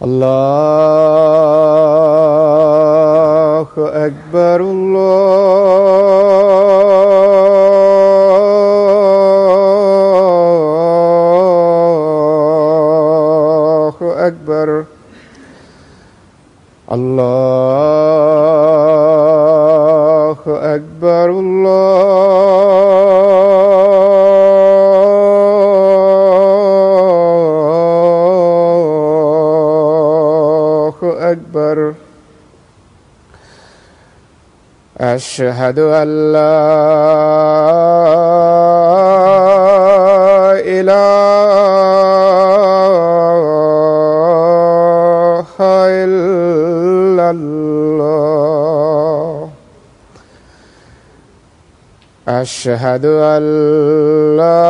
الله أكبر الله أكبر الله أكبر الله أكبر. أشهد أن لا إله إلا الله. أشهد أن لا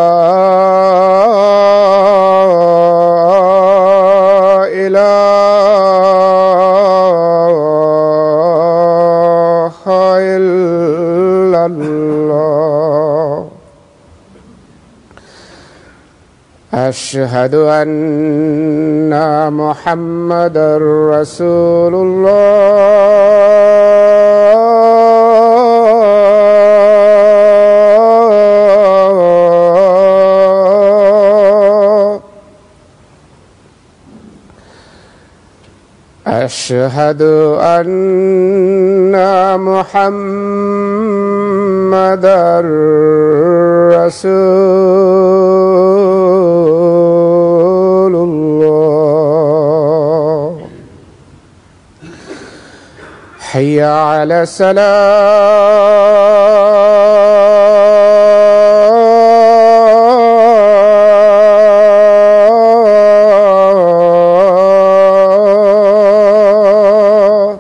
إله إلا الله. أشهد أن محمدًا رسول الله. أشهد أن محمدًا رسول الله. حي على الصلاة.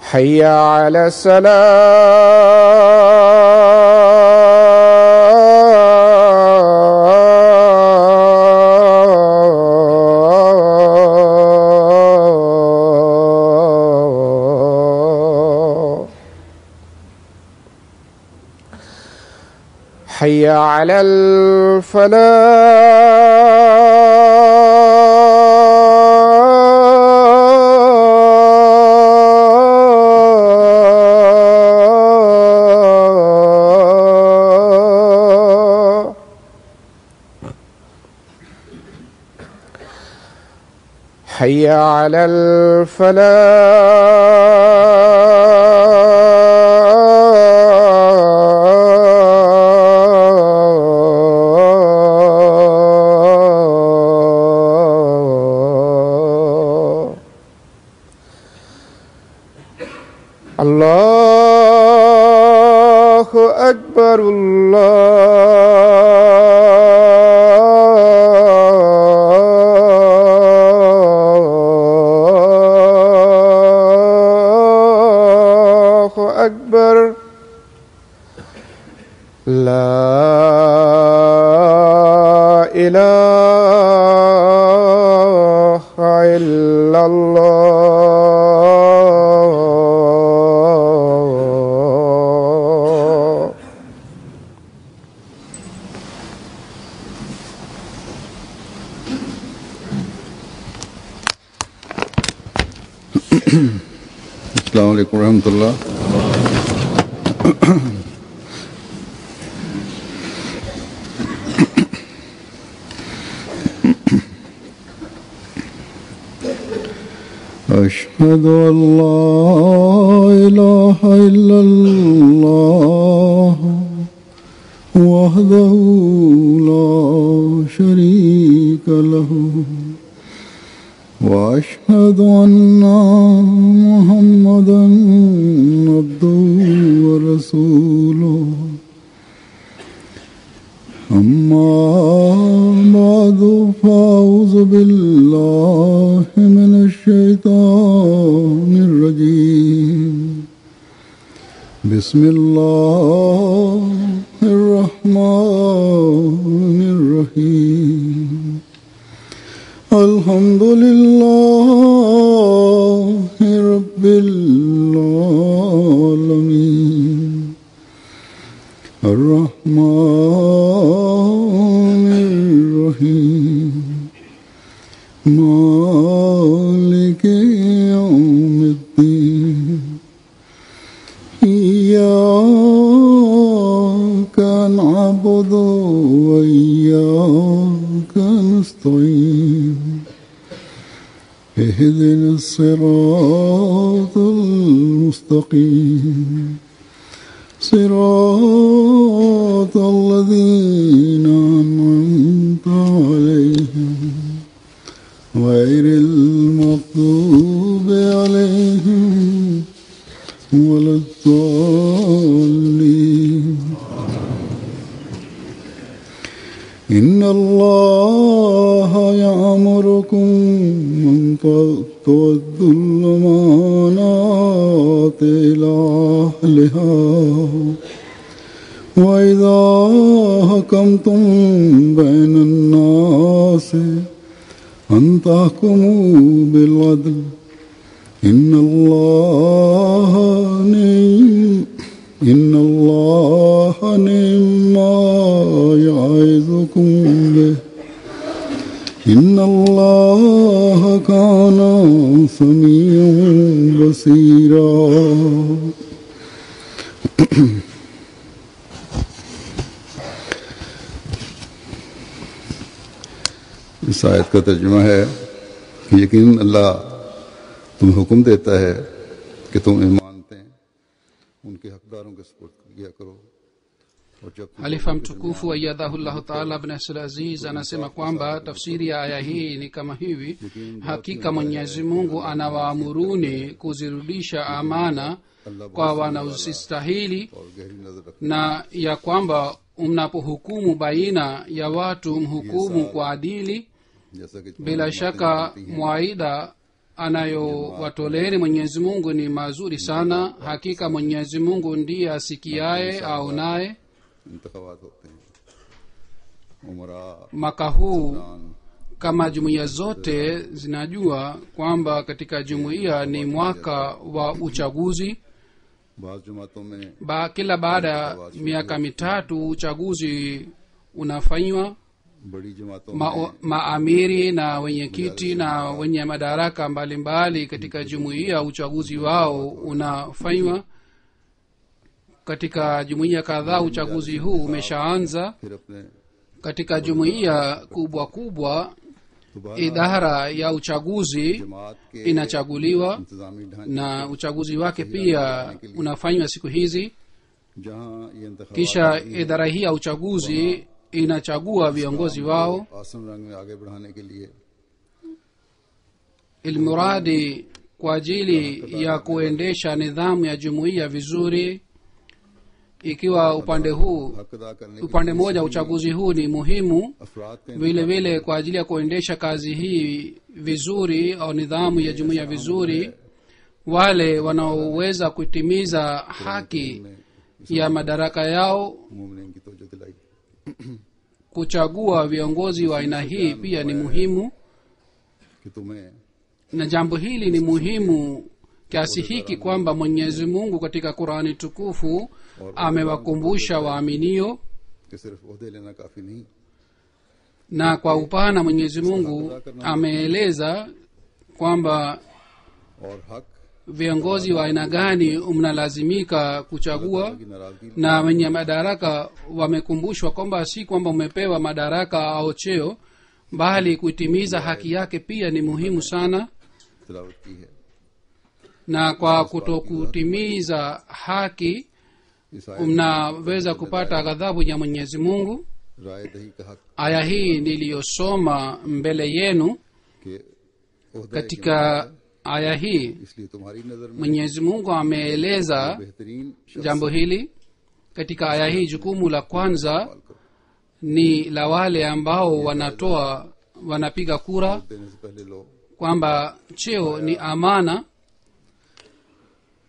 حي على الصلاة. حي على الفلاح. حي على الفلاح. الله أكبر الله أكبر. لا إله إلا الله. السلام عليكم ورحمة الله. أشهد أن لا إله إلا الله وحده لا شريك له وأشهد أن محمدًا عبده ورسوله. أما بعد فأعوذ بالله من الشيطان الشيطان الرجيم بسم الله الرحمن الرحيم الحمد لله رب العالمين الرحمن الرحيم مالك يوم الدين إياك نعبد وإياك نستعين اهدنا الصراط المستقيم صراط الذين أنعمت عليهم غير المغضوب عليهم ولا الضالين إن الله يأمركم أن تؤدوا الأمانات إلى أهلها وإذا حكمتم بين الناس أن تحكموا بالعدل إن الله نعم ما يعظكم به إن الله كان سميعا بصيرا इस आयत का तर्जुमा है कि यकीनन अल्लाह तुम्हें हुक्म देता है कि तुम ईमानते हैं उनके हकदारों के सुपुर्द किया करो। Halifa mtukufu ayyadahullahu ta'ala ibn Asir Aziz anasema kwamba tafsiri ya aya hii ni kama hivi: hakika Mwenyezi Mungu anawaamuruni kuzirudisha amana kwa wanaostahili, na ya kwamba mnapohukumu baina ya watu mhukumu kwa adili. Bila shaka mwaida anayowatoleeni Mwenyezi Mungu ni mazuri sana. Hakika Mwenyezi Mungu ndiye asikiaye aonaye. Mwaka huu kama jumuiya zote zinajua kwamba katika jumuiya ni mwaka wa uchaguzi. Kila baada ya miaka mitatu uchaguzi unafanywa. Maamiri na wenyekiti na wenye madaraka mbalimbali katika jumuiya uchaguzi wao unafanywa. Katika jumuiya kadhaa uchaguzi huu umeshaanza. Katika jumuiya kubwa kubwa idara ya uchaguzi inachaguliwa na uchaguzi wake pia unafanywa siku hizi. Kisha idara hii ya uchaguzi inachagua viongozi wao. Ilmuradi kwa ajili ya kuendesha nidhamu ya jumuiya vizuri. Ikiwa upande mmoja uchaguzi huu ni muhimu, vile vile kwa ajili ya kuendesha kazi hii vizuri au nidhamu ya jumuiya vizuri, wale wanaoweza kutimiza haki ya madaraka yao kuchagua viongozi wa aina hii pia ni muhimu. Na jambo hili ni muhimu kiasi hiki kwamba Mwenyezi Mungu katika Qur'ani tukufu amewakumbusha waaminio, na kwa upana Mwenyezi Mungu ameeleza kwamba viongozi wa aina gani mnalazimika kuchagua. Na wenye madaraka wamekumbushwa kwamba si kwamba umepewa madaraka au cheo, bali kutimiza haki yake pia ni muhimu sana. Na kwa kutokutimiza haki mnaweza kupata ghadhabu ya Mwenyezi Mungu. Aya hii niliyosoma mbele yenu, katika aya hii Mwenyezi Mungu ameeleza jambo hili. Katika aya hii jukumu la kwanza ni la wale ambao wanapiga kura kwamba cheo ni amana.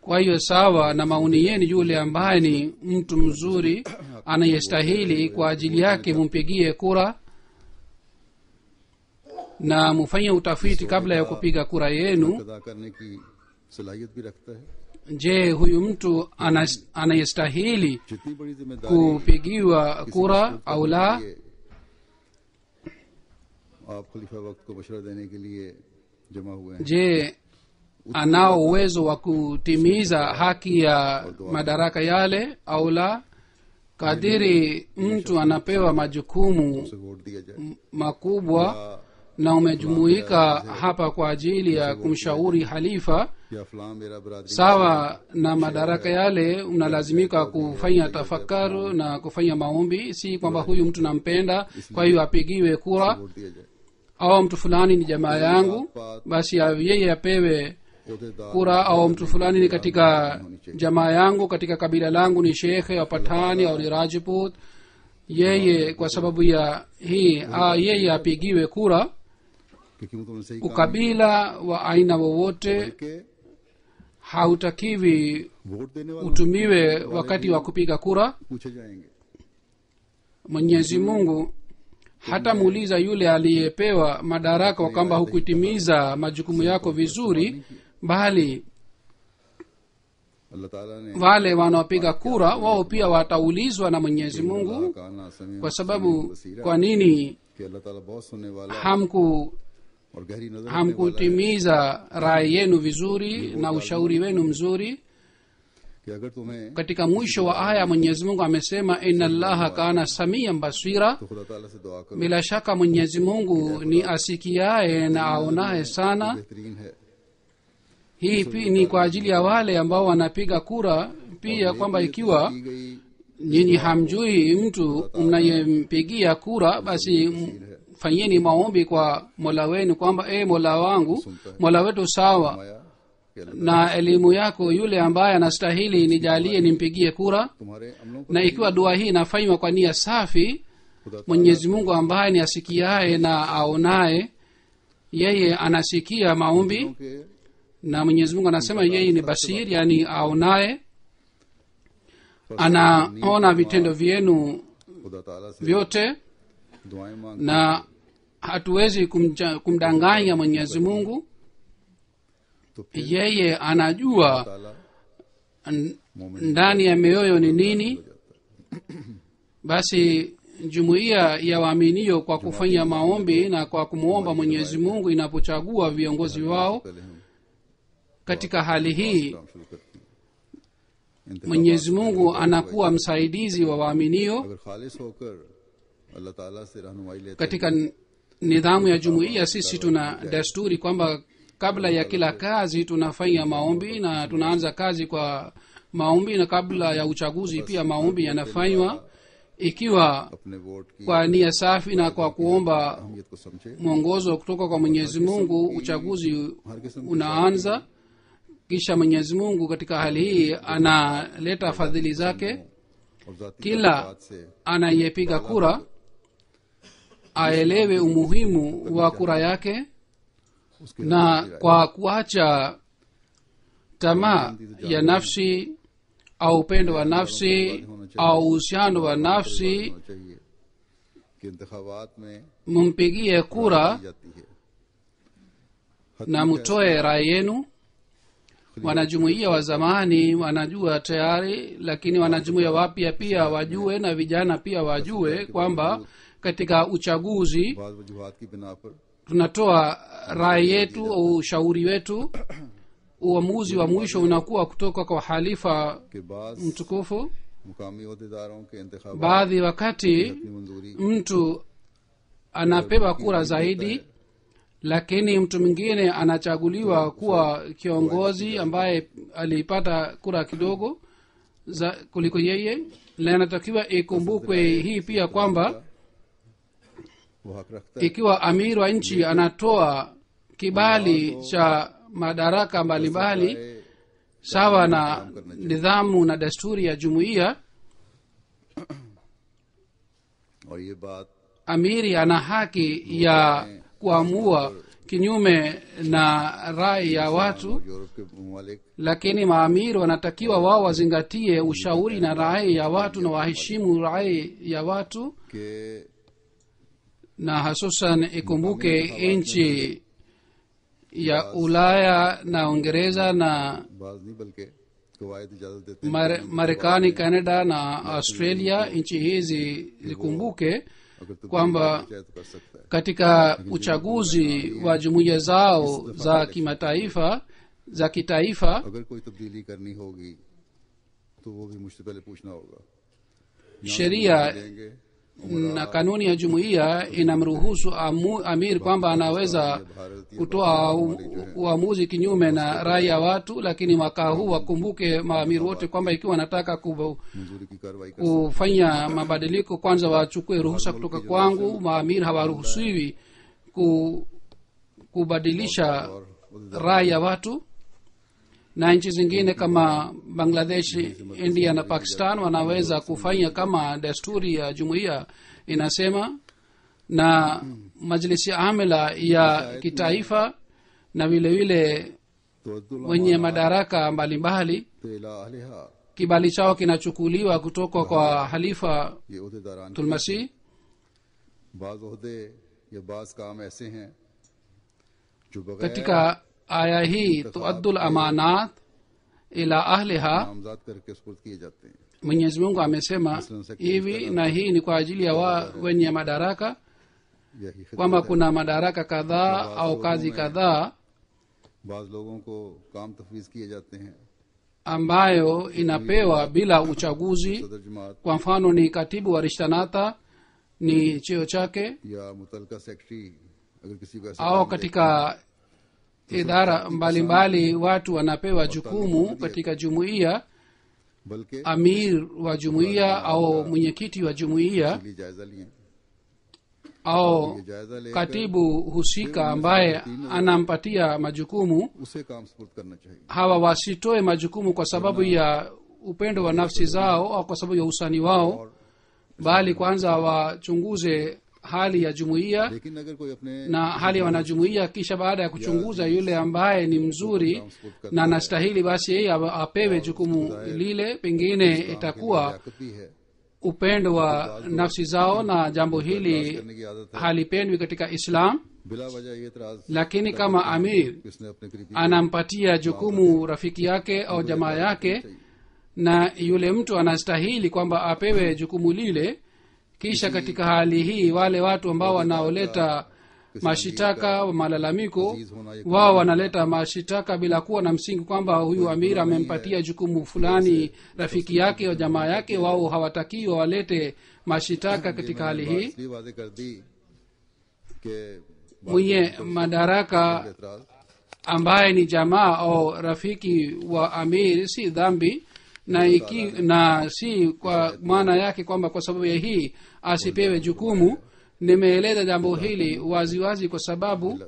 kwa hiyo sawa na maoni yenu, yule ambaye ni mtu mzuri anayestahili kwa ajili yake mumpigie kura, na mufanye utafiti kabla ya kupiga kura yenu. Je, huyu mtu anayestahili kupigiwa kura au la? Je, anao uwezo wa kutimiza haki ya madaraka yale au la? Kadiri mtu anapewa majukumu makubwa na umejumuika hapa kwa ajili ya kumshauri halifa, sawa na madaraka yale unalazimika kufanya tafakaru na kufanya maombi. Si kwamba huyu mtu nampenda kwa hiyo apigiwe kura, au mtu fulani ni jamaa yangu basi yeye apewe kura, au mtu fulani ni katika jamaa yangu, katika kabila langu ni shekhe au patani au ni rajput, yeye kwa sababu ya hii yeye apigiwe kura. Ukabila wa aina wowote hautakiwi utumiwe wakati wa kupiga kura. Mwenyezi Mungu hata muuliza yule aliyepewa madaraka kwamba hukutimiza majukumu yako vizuri, bali wale wanaopiga kura wao pia wataulizwa na Mwenyezi Mungu, kwa sababu kwa nini hamkutimiza rai yenu vizuri na ushauri wenu mzuri. Katika mwisho wa aya Mwenyezi Mungu amesema inna Allaha kana samian basira, bila shaka Mwenyezi Mungu ni asikiaye na aonaye sana. Hii ni kwa ajili ya wale ambao wanapiga kura pia, kwamba ikiwa nyinyi hamjui mtu mnayempigia kura, basi fanyeni maombi kwa Mola wenu kwamba Mola wangu, Mola wetu sawa na elimu yako, yule ambaye anastahili nijalie nimpigie kura. Na ikiwa dua hii inafanywa kwa nia safi, Mwenyezi Mungu ambaye ni asikiaye na aonaye, yeye anasikia maombi, na Mwenyezi Mungu anasema yeye ni basir, yani aonaye, anaona vitendo vyenu vyote, na hatuwezi kumdanganya Mwenyezi Mungu. Yeye anajua ndani ya mioyo ni nini. Basi jumuiya ya waaminio kwa kufanya maombi na kwa kumuomba Mwenyezi Mungu inapochagua viongozi wao, katika hali hii Mwenyezi Mungu anakuwa msaidizi wa waaminio. Katika nidhamu ya jumuiya sisi tuna desturi kwamba kabla ya kila kazi tunafanya maombi na tunaanza kazi kwa maombi, na kabla ya uchaguzi pia maombi yanafanywa, ikiwa kwa nia safi na kwa kuomba mwongozo kutoka kwa Mwenyezi Mungu. Uchaguzi unaanza, kisha Mwenyezi Mungu katika hali hii analeta fadhili zake. Kila anayepiga kura aelewe umuhimu wa kura yake, na kwa kuacha tamaa ya nafsi au upendo wa nafsi au uhusiano wa nafsi, mumpigie kura na mutoe rai yenu. Wanajumuiya wa zamani wanajua tayari, lakini wanajumuiya wapya pia wajue, na vijana pia wajue kwamba katika uchaguzi tunatoa rai yetu au ushauri wetu. Uamuzi wa mwisho unakuwa kutoka kwa halifa mtukufu. Baadhi wakati mtu anapewa kura zaidi, lakini mtu mwingine anachaguliwa kuwa kiongozi ambaye alipata kura kidogo kuliko yeye. Na inatakiwa ikumbukwe hii pia kwamba ikiwa amir wa nchi anatoa kibali cha madaraka mbalimbali sawa na nidhamu na desturi ya jumuiya, amiri ana haki ya kuamua kinyume na rai ya watu, Europe के ममालिक lakini maamiri wanatakiwa wao wazingatie ushauri na rai ya watu na waheshimu rai ya watu, के na hususan ikumbuke nchi ya ulaya na uingereza na बाज नहीं बल्कि कवायद इजाजत देते हैं marekani, canada na australia. nchi hizi zikumbuke अगर तो kwamba पंचायत कर सकता है katika uchaguzi wa jumuiya zao za kimataifa za kitaifa, अगर कोई तब्दीली करनी होगी तो वो भी मुझसे पहले पूछना होगा sheria देंगे na kanuni ya jumuiya inamruhusu amir kwamba anaweza kutoa uamuzi kinyume na rai ya watu, lakini mwaka huu wakumbuke maamiri wote kwamba ikiwa wanataka मंजूरी की कार्रवाई कर kufanya mabadiliko kwanza wachukue ruhusa kutoka kwangu. maamiri hawaruhusiwi kubadilisha rai ya watu. Na nchi zingine kama bangladesh, india na pakistan wanaweza kufanya kama desturi ya jumuiya inasema, na majlisi amila ya kitaifa na vile vile तो wenye madaraka mbalimbali, तेला अहलिहा kibali chao kinachukuliwa kutoka kwa halifa ये ओहदेदारान tulmasi. बाज ओहदे या बाज काम ऐसे हैं जो बगैर katika aya hii tuaddul amanat ila ahliha, नामजद करके सुपुर्द किए जाते हैं mwenyezi mungu amesema hivi, na hii ni kwa ajili ya wenye madaraka, यही kwamba kuna madaraka kadhaa au kazi kadhaa बाज लोगों को काम तफवीज किए जाते हैं ambayo inapewa bila uchaguzi. सदर जमात kwa mfano ni katibu wa rishtanata, ni cheo chake, या मुतलका सेक्रेटरी अगर किसी को ऐसा au katika idara mbalimbali watu wanapewa jukumu katika jumuiya. बल्कि amir wa jumuiya au mwenyekiti wa jumuiya लिए जायजा लिए au ये जायजा लेकर katibu husika ambaye anampatia majukumu, उसे काम सुपुर्द करना चाहिए hawa wasitoe majukumu kwa sababu ya upendo wa nafsi zao au kwa sababu ya usani wao, bali kwanza wachunguze hali ya jumuiya लेकिन अगर कोई अपने na hali ya wanajumuiya, kisha baada ya kuchunguza yule ambaye ni mzuri na anastahili, basi yeye apewe jukumu lile. Pengine itakuwa ताकत भी है upendo wa nafsi zao, na jambo hili करने की आदत है halipendwi katika islam. बिला वजह ये इतराज lakini kama amir किसने अपने करीबी anampatia jukumu rafiki yake au jamaa yake, na yule mtu anastahili kwamba apewe jukumu lile, kisha katika hali hii wale watu ambao wanaoleta mashitaka malalamiko, wao wanaleta mashitaka bila kuwa na msingi kwamba huyu amir amempatia jukumu fulani rafiki yake au jamaa yake, wao hawatakiwa walete mashitaka katika hali hii. इसलिए वादे कर दी कि mwenye madaraka एतराज ambaye ni jamaa au rafiki wa amir si dhambi, na si kwa maana yake kwamba kwa sababu ya hii asipewe jukumu. Nimeeleza jambo hili waziwazi kwa sababu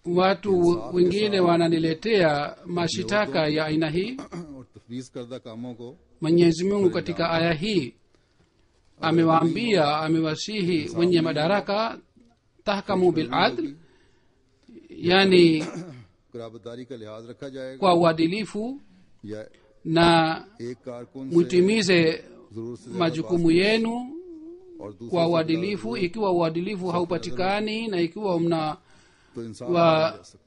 watu wengine wananiletea mashitaka ya aina hii. और तफवीज करदा कामों को mwenyezi mungu katika aya hii amewaambia, amewasihi wenye madaraka tahkamu biladl, yani कराबतदारी का लिहाज रखा जाएगा kwa uadilifu, या na एक कारकुन से mutimize जरूर से majukumu yenu और दूसरे kwa uadilifu. ikiwa uadilifu haupatikani na ikiwa तो इंसान wa- नहीं जा सकता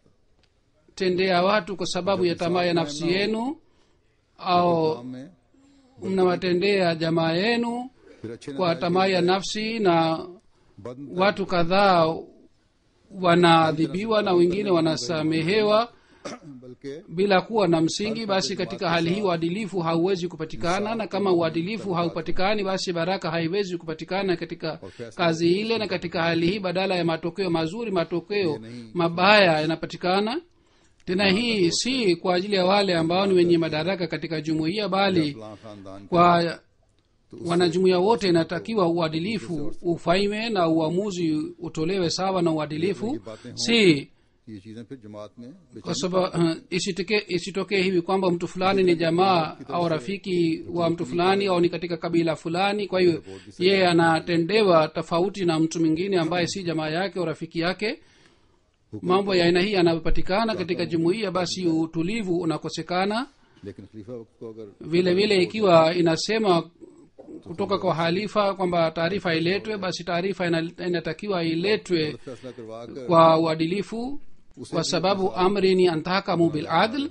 mnatendea watu kwa sababu ya tamaa ya nafsi yenu au काम में mnawatendea jamaa yenu फिर अच्छे kwa tamaa ya nafsi, na बद watu kadhaa wanaadhibiwa na wengine wanasamehewa बल्कि bila kuwa na msingi, basi katika hali hii uadilifu hauwezi kupatikana, na kama uadilifu haupatikani, basi baraka haiwezi kupatikana katika kazi ile. Na katika hali hii badala ya matokeo mazuri, matokeo mabaya yanapatikana. Tena hii si kwa ajili ya wale ambao ni wenye madaraka katika jumuiya, bali फलां खानदान kwa wanajumuiya wote inatakiwa uadilifu ufanywe na uamuzi utolewe sawa na uadilifu, si ये चीजें फिर जमात में kwa sababu isitokee hivi kwamba mtu fulani ni jamaa au rafiki wa mtu fulani au ni katika kabila fulani, kwa hiyo yeye anatendewa tofauti na mtu mwingine ambaye si jamaa yake au rafiki yake. mambo ya aina hii yanayopatikana katika jumuiya, basi utulivu unakosekana. लेकिन खलीफा वक्त को अगर vile vile ikiwa inasema kutoka kwa halifa kwamba taarifa iletwe, basi taarifa inatakiwa iletwe फैसला करवा कर kwa uadilifu, kwa sababu amri ni antahakamu bil adl.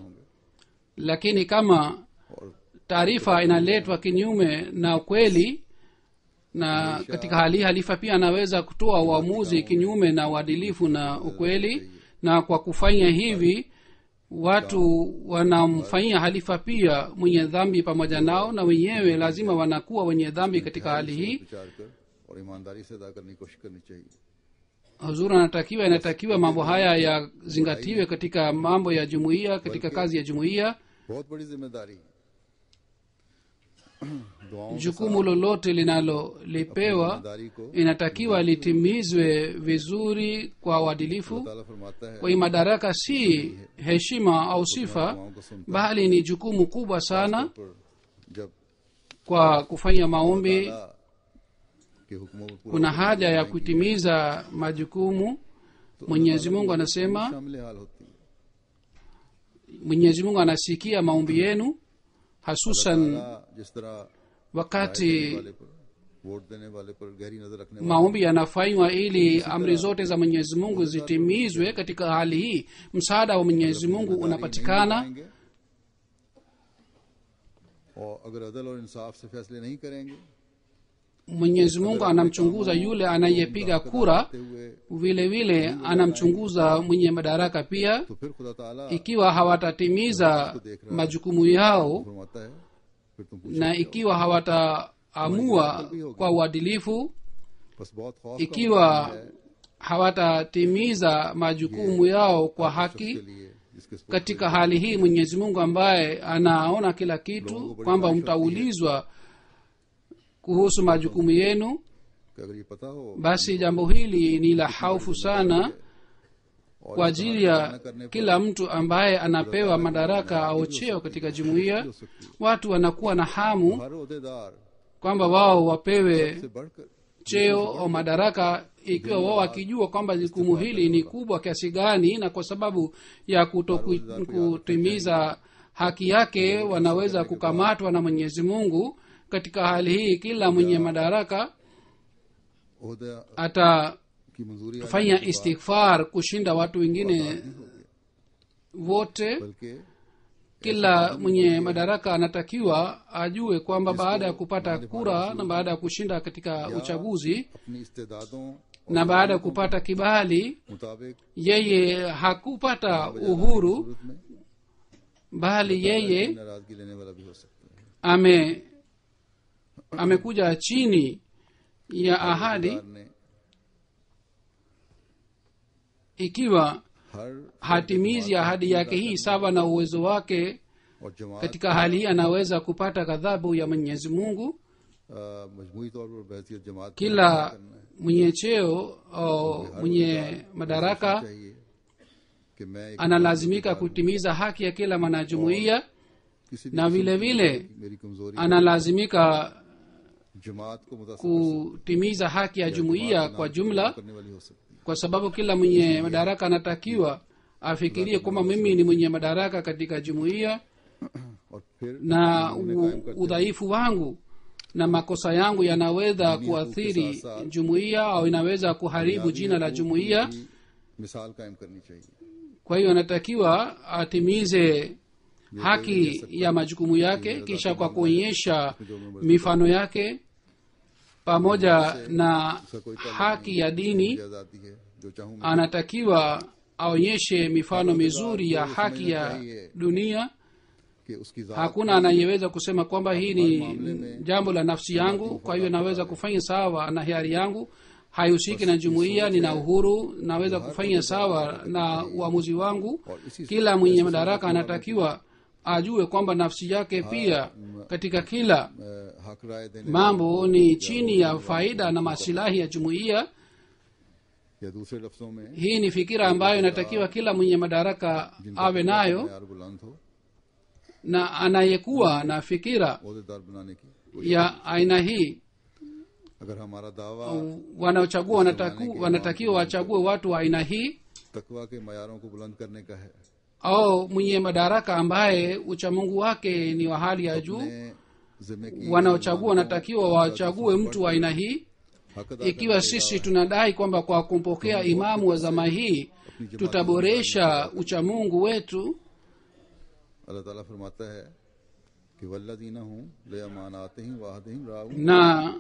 Lakini kama taarifa inaletwa kinyume na ukweli, na katika hali halifa pia anaweza kutoa uamuzi kinyume na uadilifu na ukweli, na kwa kufanya hivi watu wanamfanyia halifa pia mwenye dhambi pamoja nao, na wenyewe lazima wanakuwa wenye dhambi katika hali hii. विचार कर और ईमानदारी से अदा करने की कोशिश करनी चाहिए. Huzuri inatakiwa mambo haya yazingatiwe katika mambo ya jumuiya, katika kazi ya jumuiya. बहुत बड़ी जिम्मेदारी दुआओं Jukumu lolote linalolipewa जिम्मेदारी को inatakiwa litimizwe vizuri kwa uadilifu. ताला फरमाता है Kwa hiyo madaraka si heshima au sifa, bali ni jukumu kubwa sana. पर जब Kwa kufanya maombi के हुक्मों में पूरा kuna haja ya kutimiza majukumu. Mwenyezi Mungu anasema, शामिल हाल होती है. Mwenyezi Mungu anasikia maombi yenu, hasusan जिस तरह wakati वाले पर वोट देने वाले पर गहरी नजर रखने वाले maombi yanafanywa ili amri zote za Mwenyezi Mungu zitimizwe. Katika hali hii msaada wa Mwenyezi Mungu unapatikana. आएंगे और अगर अदल और इंसाफ से फैसले नहीं करेंगे Mwenyezi Mungu anamchunguza yule anayepiga kura, ते हुए vile vile anamchunguza mwenye madaraka pia. तो फिर खुदा ताला Ikiwa hawatatimiza majukumu yao फरमाता है फिर तुम पूछो. na ikiwa hawataamua kwa uadilifu, बस बहुत खौफ का ikiwa hawatatimiza majukumu yao kwa haki, के लिए जिसके सपुर्द katika hali hii Mwenyezi Mungu ambaye anaona kila kitu kwamba mtaulizwa kuhusu majukumu yenu, कि अगर ये पता हो basi jambo hili ni la haufu sana kwa ajili ya kila mtu ambaye anapewa madaraka au cheo katika jumuiya. Watu wanakuwa na hamu हर ओहदेदार kwamba wao wapewe से बढ़कर cheo au madaraka, ikiwa wao wakijua kwamba jukumu hili ni kubwa kiasi gani, na kwa sababu ya kutimiza haki yake wanaweza kukamatwa na Mwenyezi Mungu. Katika hali hii kila mwenye madaraka ओहदा atafanya की मंजूरी istighfar kushinda watu wengine wote. बल्कि Kila mwenye madaraka anatakiwa ajue kwamba baada ya kupata kura na baada ya kushinda katika uchaguzi अपनी इस्तेदादों na baada ya kupata kibali, मुताबिक yeye hakupata uhuru, सूरत में bali yeye नाराजगी लेने वाला भी हो सकता है. amekuja chini ya ahadi. सरकार ने Ikiwa हर hatimizi ahadi yake hii sawa na uwezo wake, और जमात katika hali hii anaweza kupata ghadhabu ya Mwenyezi Mungu. मजमूई तौर पर बहसियत जमात को Kila करना है. mwenye cheo au mwenye madaraka चाहिए कि मैं एक analazimika kutimiza haki ya kila mwanajumuiya, किसी भी na vile vile मेरी कमजोरी analazimika जमात को मुतासिर kutimiza haki ya jumuiya kwa jumla, करने वाली हो सकती है. kwa sababu kila mwenye madaraka anatakiwa afikirie kwamba mimi ni mwenye madaraka katika jumuiya, और फिर na udhaifu wangu na makosa yangu yanaweza kuathiri jumuiya au inaweza kuharibu jina la jumuiya. की मिसाल कायम करनी चाहिए. Kwa hiyo anatakiwa atimize haki ya majukumu yake, kisha kwa kuonyesha mifano yake pamoja na haki ya dini, ये आजादी है जो चाहूं मैं anatakiwa aonyeshe mifano mizuri ya haki ya dunia. कि उसकी जात Hakuna anayeweza kusema kwamba hii ni jambo la nafsi yangu, kwa hiyo naweza kufanya sawa na hiari yangu, haihusiki na jumuiya, nina uhuru, naweza kufanya sawa na uamuzi wangu. Kila mwenye madaraka anatakiwa ajue kwamba nafsi yake pia katika kila हक राय देने mambo ni chini ya faida na masilahi ya jumuiya. या दूसरे लफ्जों में Hii ni fikira ambayo inatakiwa kila mwenye madaraka awe nayo, यार बुलंद हो na anayekuwa na fikira ओहदेदार बनाने की. ya aina hii अगर हमारा दावा wanaochagua wanatakiwa wachague watu wa aina hii. तकवा के मयारों को बुलंद करने का है। au mwenye madaraka ambaye uchamungu wake ni wa hali ya juu, अपने जिम्मे की wanaochagua wanatakiwa wachague mtu wa aina hii. हक अदा Ikiwa sisi tunadai kwamba kwa kumpokea imamu wa zama hii tutaboresha uchamungu wetu, अल्लाह ताला फरमाता है कि वल्लज़ीना हुम लिअमानातिहिम व अहदिहिम राऊन, na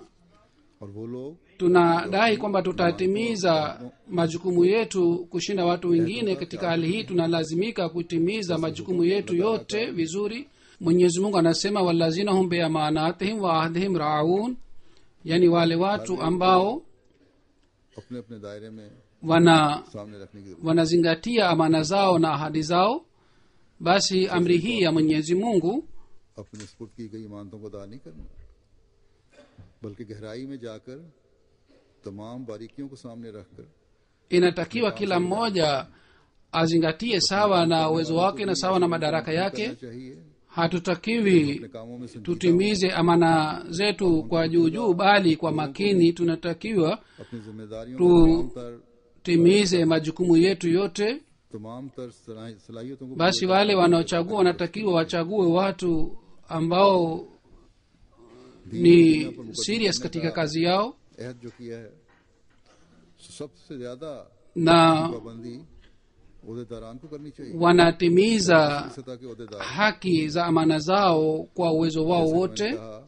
और वो लोग tunadai kwamba tutatimiza majukumu yetu kushinda watu wengine, katika hali hii tunalazimika kutimiza majukumu yetu yote vizuri. Mwenyezi Mungu anasema walazina hum biamanatihim wa ahdihim raun, yani wale watu ambao अपने अपने दायरे में सामने रखने की जरूरत wanazingatia amana zao na ahadi zao. Basi amri hii ya Mwenyezi Mungu अपने स्पुर्द की गई इमानतों को अदा नहीं करना, बल्कि गहराई में जाकर तमाम बारीकियों को सामने रखकर inatakiwa kila mmoja azingatie sawa na uwezo wake na sawa na madaraka yake. चाहिए। Hatutakiwi अपने कामों में संजीदा tutimize amana zetu kwa juu juu, bali kwa makini tunatakiwa अपनी जिम्मेदारियों तू को timize majukumu yetu yote. तमाम तर सलाहियतों को Basi wale wanaochagua wanatakiwa wachague watu ambao ni serious katika kazi yao, अहद जो किया है, सबसे ज्यादा na पाबंदी ओहदेदारान को करनी चाहिए। wanatimiza सतह के ओहदेदार haki za amana zao kwa uwezo wao wote. कहा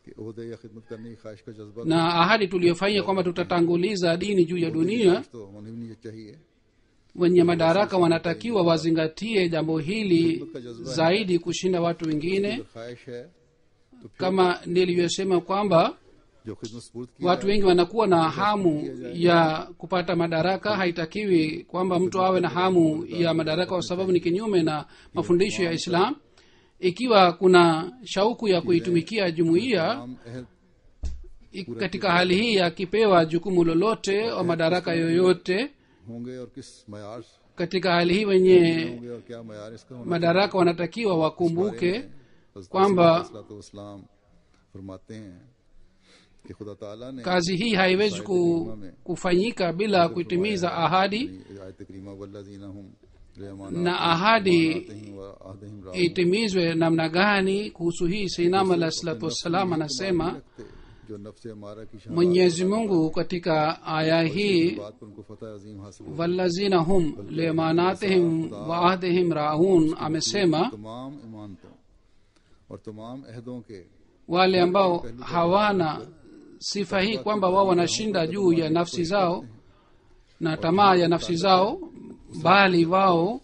कि ओहदे या खिदमत करने की ख्वाहिश का जज्बा Na ahadi tuliyofanya kwamba tutatanguliza dini juu ya dunia, तो होनी भी नहीं चाहिए। wenye madaraka wanatakiwa wazingatie jambo hili zaidi kushinda watu wengine. अगर ख्वाहिश है तो फिर Kama nilivyosema kwamba जो खिदमत स्पुर्द की watu wengi wanakuwa na hamu ya kupata madaraka. Haitakiwi kwamba mtu awe na hamu ya madaraka, kwa sababu ni kinyume na mafundisho ya Islam. Ikiwa kuna shauku ya kuitumikia jumuiya, तमाम अहद katika hali hii akipewa jukumu lolote au madaraka yoyote, होंगे और किस मयार से katika hali hii wenye होंगे और क्या मयार इसका होना madaraka wanatakiwa wakumbuke हज़रत kwamba इस्लाम फरमाते हैं कि खुदा ताला ने kazi hii haiwezi kufanyika bila kutimiza ahadi, आयत करीमा वल्लज़ीना हुम na ahadi लिअमानातिहिम व अहदिहिम राऊन itimizwe namna gani. Kuhusu hii Sayyidina alayhi salatu wassalam anasema जो नफ्स हमारा की शहादत Mwenyezi Mungu katika aya hii बात पर उनको फतह अजीम हासिल हुई। wallazina hum liamanatihim wa ahdihim raun, amesema तमाम इमानतों और तमाम अहदों के wale ambao hawana sifa hii kwamba wao wanashinda juu ya nafsi zao na tamaa ya nafsi zao, bali wao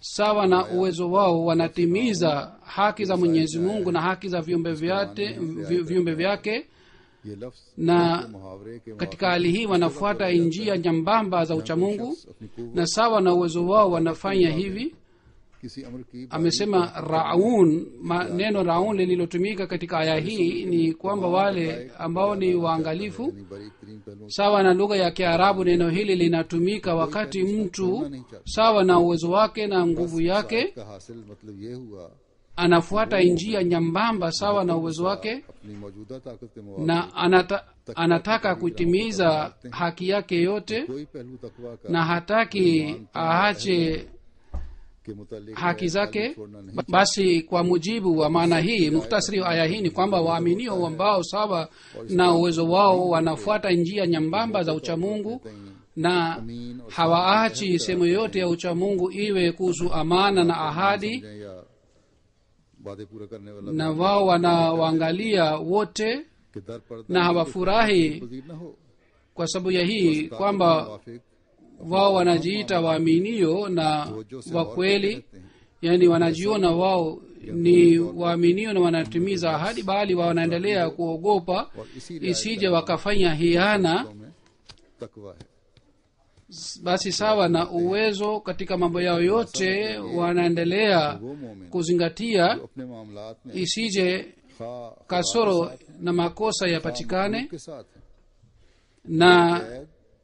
sawa na uwezo wao wanatimiza haki za Mwenyezi Mungu na haki za viumbe vyake, ये लफ्ज na मुहावरे के katika hali hii wanafuata njia nyambamba za uchamungu, na sawa na uwezo wao wanafanya hivi. किसी अमर की Amesema raun, neno raun lililotumika katika aya hii ni kwamba wale ambao ni waangalifu. बारीक तरीन पहलुओं Sawa na lugha ya Kiarabu, neno hili linatumika wakati mtu sawa na uwezo wake na nguvu yake का हासिल मतलब ये हुआ anafuata njia nyambamba sawa na uwezo wake, अपनी मौजूदा ताकत के मुआवजे na anataka kutimiza haki yake yote, कोई पहलू तकवा का na hataki aache के मुतालिक haki zake. छोड़ना नहीं। Basi kwa mujibu wa maana hii, muhtasari wa aya hii ni kwamba waaminio ambao sawa na uwezo wao wanafuata njia nyambamba za uchamungu na hawaachi sehemu yote ya uchamungu, iwe kuhusu amana na ahadi, या वादे पूरा करने वाला na wao wanawaangalia wote के दर पर na hawafurahi पजीर न हो। kwa sababu ya hii kwamba मुवाफिक wao wanajiita waaminio na wa kweli, yani wanajiona wao ni waaminio na wanatimiza ahadi, bali wao wanaendelea kuogopa isije wakafanya hiana. में तकवा है। Basi sawa na uwezo katika mambo yao yote wanaendelea वो मोमिन kuzingatia अपने मामलात में isije खा kasoro na makosa yapatikane. के साथ है Na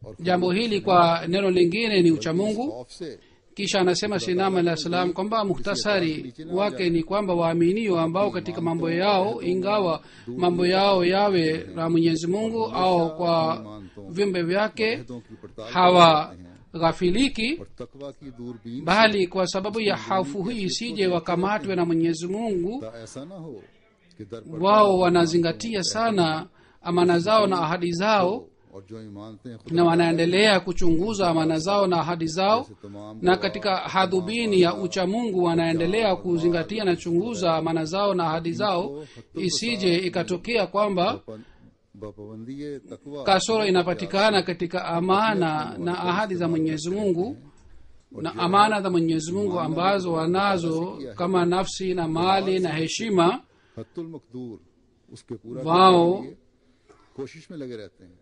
और jambo hili kwa neno lingine ni uchamungu. खौफ से Kisha anasema Sinam alah salam kwamba muhtasari wake ni kwamba waaminio ambao katika mambo yao, ingawa mambo yao yawe na Mwenyezi Mungu au kwa viumbe vyake, अहदों की पड़ताल ghafiliki, और तकवा की दूरबीन bali kwa sababu ya hofu hii isije wakamatwe na Mwenyezi Mungu, से ऐसा ना हो कि दर पर wao wanazingatia sana amana zao na ahadi zao, और जो ईमानते हैं na wanaendelea kuchunguza amana zao na ahadi zao, na katika hadhubini ya uchamungu wanaendelea kuzingatia na chunguza amana zao na ahadi zao, isije ikatokea kwamba बापाबंदी तकवा kasoro inapatikana katika amana na ahadi za Mwenyezi Mungu, na amana za Mwenyezi Mungu ambazo wanazo kama nafsi na mali na heshima, हत्तुल मकदूर उसके पूरा wao करने के लिए कोशिश में लगे रहते हैं।